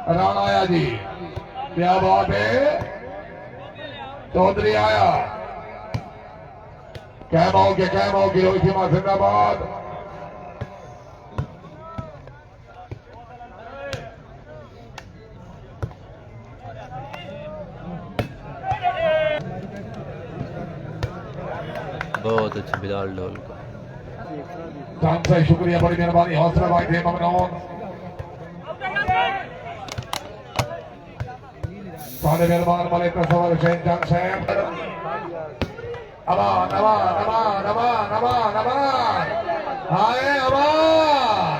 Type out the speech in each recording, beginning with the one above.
राणा आया जी, क्या बात है। चौधरी आया, कैम रोहित शर्मा जिंदाबाद। बहुत अच्छी बिलाल ढोल का जान से शुक्रिया, बड़ी मेहरबानी, हौसला भाई थे ममनून। सारे मेहरबान वाले तस्वर शेन जान से अमान अमान अमान अमान अमान अमान आए अमान।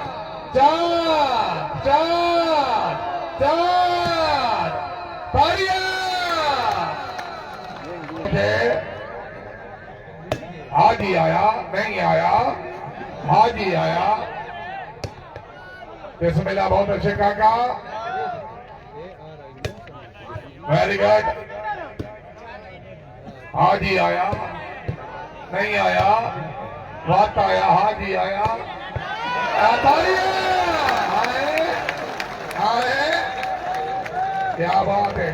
चार चार चार तालियां। हाजी आया, नहीं आया, हाजी आया। बिस्मिल्लाह, बहुत अच्छे काका, वेरी गुड। हाजी आया, नहीं आया, वक्त आया, हाजी आया। आए आए, क्या बात है।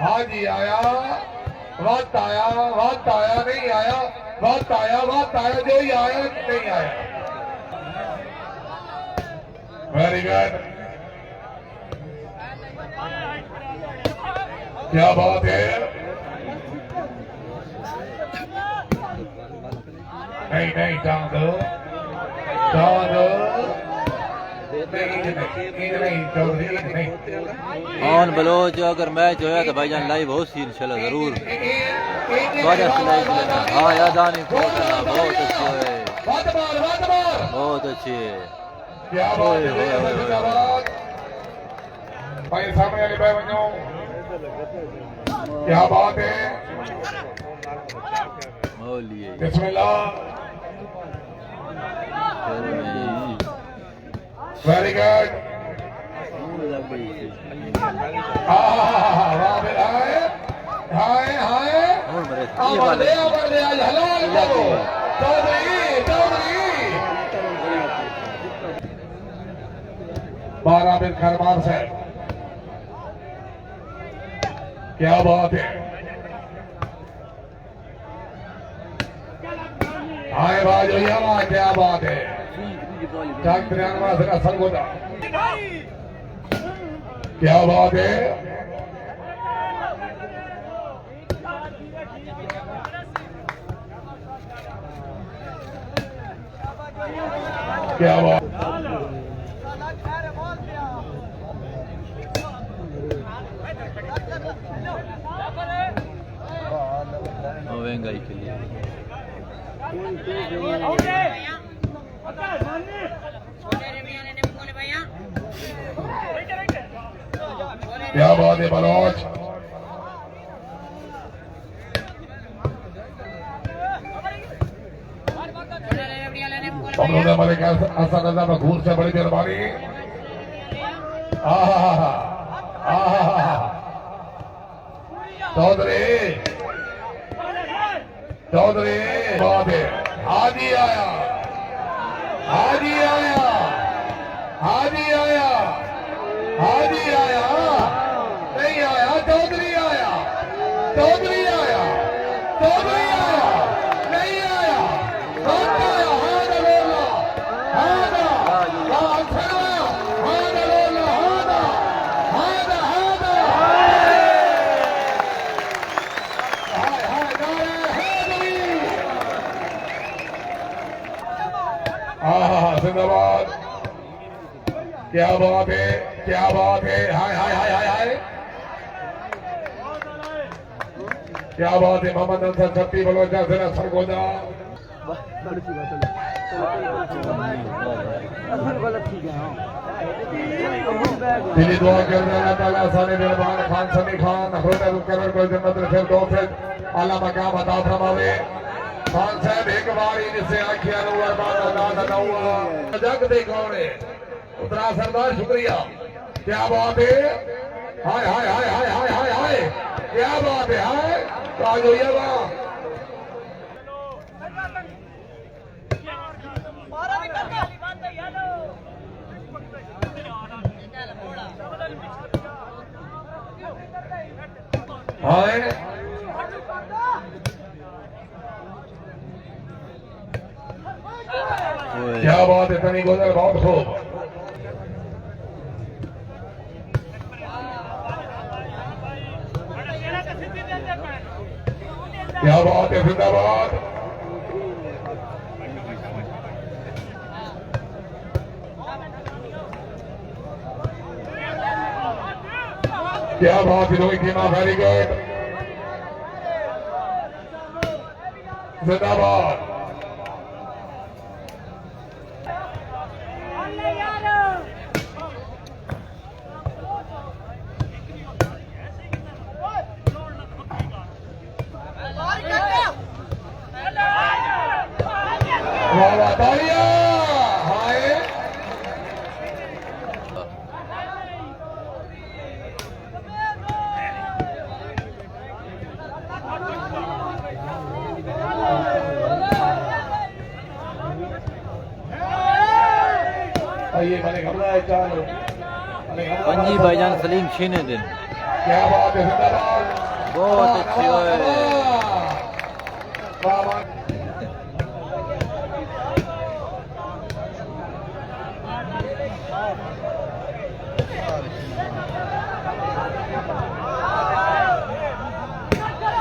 हाजी आया, वक्त आया, वक्त आया, नहीं आया, वक्त आया, वक्त आया, जो ही आया नहीं आया। वेरी गुड, क्या बात है। नहीं नहीं, जान दो, जान दो, ऑन बलोच। अगर मैच होया तो भाईजान लाइव हो सी इंशाल्लाह जरूर। हाँ याद आने को बहुत अच्छे है, बहुत अच्छे। क्या बात है भाई, सामने वाले भाई बनो, क्या बात है। बिस्मिल्लाह, वेरी गुड। हाय हाय, चौधरी चौधरी 12 बिन खरमान से, क्या बात है। हाय बाजू, क्या बात है। सरगोदा, क्या बात है। क्या बात, महंगाई के लिए क्या बात है बलोच। मलिक असद रजा मखूर से बड़ी मेहरबानी। चौधरी चौधरी, बात है। हाजी आया, हाजी आया, हाजी आया, हाजी आया, नहीं आया, चौधरी आया, चौधरी आया, चौधरी आया, नहीं आया, वक्त आया। जिंदाबाद, क्या बात है, क्या बात है। हाय हाय हाय हाय हाय, क्या बात है। मोहम्मद अंसर छत्ती बलोचा जिला सरगोदा। दिली दुआ के अल्लाह ताला सारे मेहरबान खान समी खान अखरोट मुकर्रर को जन्नत फिर दो फिर आला मकाम अता फरमावे। खान साहब एक बार इनसे आखिया नूर बात बात है नौवा जग दे कौन है उतरा सरदार शुक्रिया क्या बात है हाय हाय हाय हाय हाय हाय हाय क्या बात है हाय राजो ये बात हाय क्या बात है तनी गुजर बहुत खूब क्या बात है जिंदाबाद क्या बात है रोहित टीमा वेरी गुड जिंदाबाद वाह तालियां हाय ये मैंने खबरा है चाल पंजी भाईजान सलीम छीने दिन क्या बात है जिंदाबाद बहुत अच्छी है वाह वाह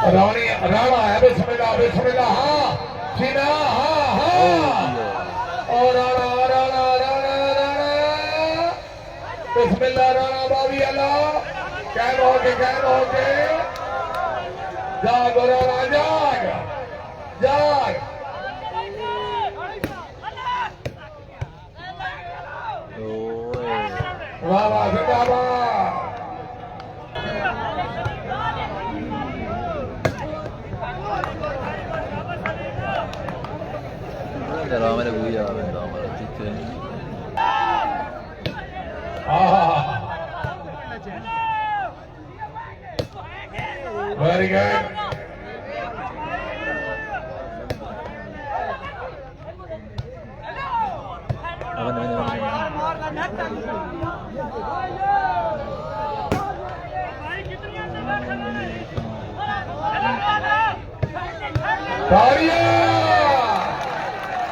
रानी राणा है बिस्मिल्लाह हाँ सीना हाँ हाँ और राणा राणा राणा राणा बिस्मिल्लाह राणा बाबी अल्लाह कैम होके जाग राणा जाग जाग वाह वाह जिंदाबाद Devam edelim bu ya ben devam edelim. Very good.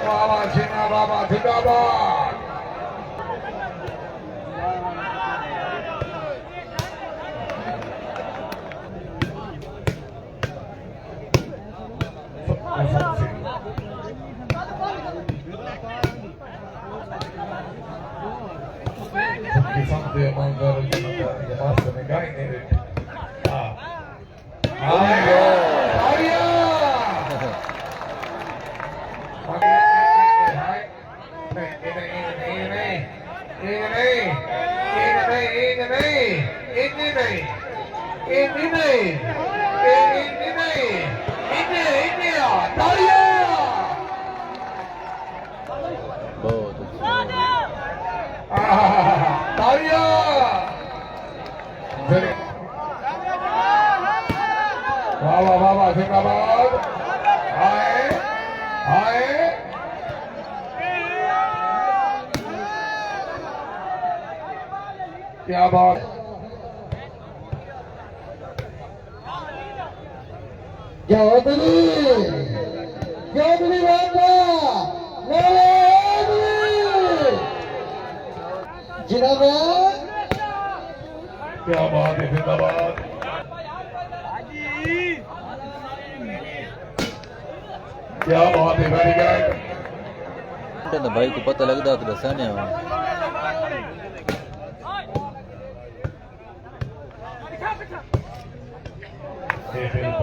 Baba Zindabad. Baba Zindabad. क्या बात चौधरी जिंदाबाद क्या बात है जिंदाबाद क्या बात है वेरी गुड भाई को पता लगता तो दसाने Hey,